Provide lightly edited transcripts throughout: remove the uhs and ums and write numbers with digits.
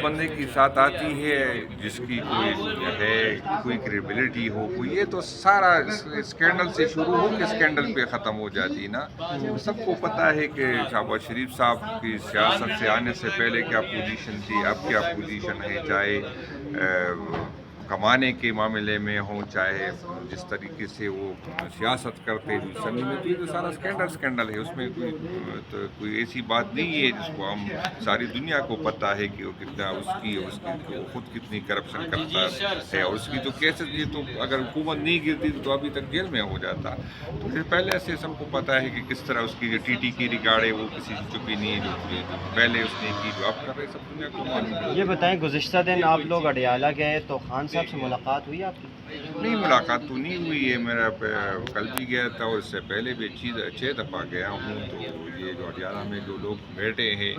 بندے کی ساتھ آتی ہے جس کی کوئی ہے کوئی کریڈبلٹی ہو کوئی یہ تو سارا اسکینڈل سے شروع ہو کے اسکینڈل پہ ختم ہو جاتی نا. سب کو پتہ ہے کہ شہباز شریف صاحب کی سیاست سے آنے سے پہلے کیا پوزیشن تھی, اب کیا پوزیشن ہے, چاہے کمانے کے معاملے میں ہوں چاہے جس طریقے سے وہ سیاست کرتے سنی میں, تو یہ تو سارا اسکینڈل ہے. اس میں کوئی ایسی بات نہیں ہے جس کو ہم ساری دنیا کو پتہ ہے کہ وہ کتنا اس کی وہ خود کتنی کرپشن کرتا ہے, اور اس کی تو کیسے یہ تو اگر حکومت نہیں گرتی تو ابھی تک جیل میں ہو جاتا. تو پھر پہلے سے سب کو پتہ ہے کہ کس طرح اس کی جو ٹی کی ریکارڈ ہے وہ کسی سے چپی نہیں ہے, جو پہلے اس نے کی جو اب کر رہے سب دنیا کو معلوم ہے. یہ بتائیں گزشتہ دن آپ لوگ اڈیالہ گئے تو خان صاحب سے ملاقات ہوئی آپ کی؟ نہیں, ملاقات تو نہیں ہوئی ہے. میرا کل بھی گیا تھا اور اس سے پہلے بھی 6 دفعہ گیا ہوں. تو یہ جو اڈیالہ میں جو لوگ بیٹھے ہیں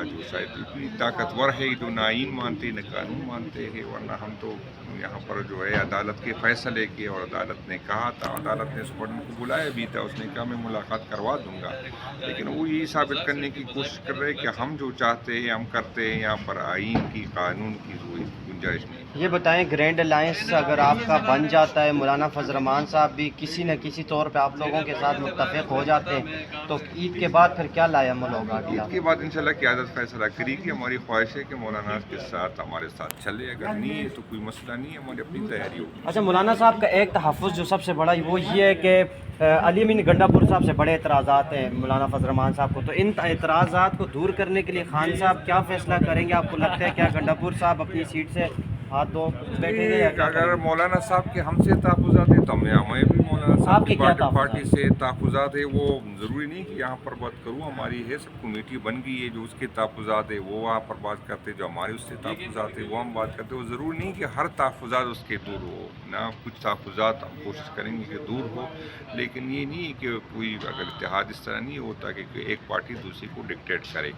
جو شاید اتنی طاقتور ہے جو نہ آئین مانتے نہ قانون مانتے ہیں, ورنہ ہم تو یہاں پر جو ہے عدالت کے فیصلے کے, اور عدالت نے کہا تھا, عدالت نے اسٹوڈنٹ کو بلایا بھی تھا, اس نے کہا میں ملاقات کروا دوں گا, لیکن وہ یہی ثابت کرنے کی کوشش کر رہے کہ ہم جو چاہتے ہیں ہم کرتے ہیں, یہاں پر آئین کی قانون کی کوئی گنجائش نہیں. یہ بتائیں گرینڈ الائنس اگر آپ کا بن جاتا ہے, مولانا فضل الرحمان صاحب بھی کسی نہ کسی طور پہ آپ لوگوں کے ساتھ متفق ہو جاتے ہیں, تو عید کے بعد پھر کیا لایا عمل ہوگا؟ عید کے بعد انشاءاللہ قیادت فیصلہ کرے گی. ہماری خواہش ہے کہ مولانا کے ساتھ ہمارے ساتھ چلے, اگر نہیں ہے تو کوئی مسئلہ نہیں ہے, ہماری اپنی تیاری ہوگی. اچھا, مولانا صاحب کا ایک تحفظ جو سب سے بڑا وہ یہ ہے کہ علی امین گنڈا پور صاحب سے بڑے اعتراضات ہیں مولانا فضل الرحمان صاحب کو, تو ان اعتراضات کو دور کرنے کے لیے خان صاحب کیا فیصلہ کریں گے؟ آپ کو لگتا ہے کیا گنڈا پور صاحب اپنی سیٹ سے ہاتھ دھو بیٹھیں گے؟ اگر مولانا صاحب کے ہم سے تحفظات ہیں تو ہمیں بھی مولانا صاحب کی پارٹی سے تحفظات ہے. وہ ضروری نہیں کہ یہاں پر بات کروں, ہماری ہے سب کمیٹی بن گئی ہے, جو اس کے تحفظات ہے وہ وہاں پر بات کرتے, جو ہمارے اس سے تحفظات ہے وہ ہم بات کرتے. وہ ضروری نہیں کہ ہر تحفظات اس کے دور ہو نا, کچھ تحفظات ہم کوشش کریں گے کہ دور ہو, لیکن یہ نہیں کہ کوئی اگر اتحاد اس طرح نہیں ہوتا کہ ایک پارٹی دوسری کو ڈکٹیٹ کرے.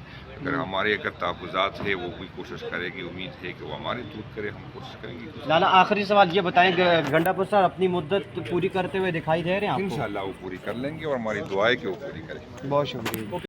اگر تحفظات ہے وہ بھی کوشش کرے گی, امید ہے کہ وہ ہماری دور کرے, ہم کوشش کریں گے. لالا آخری سوال یہ بتائیں, گنڈا پور صاحب اپنی مدت پوری کرتے ہوئے دکھائی دے رہے ہیں آپ کو؟ انشاءاللہ وہ پوری کر لیں گے, اور ہماری دعا ہے کہ وہ پوری کریں. بہت شکریہ.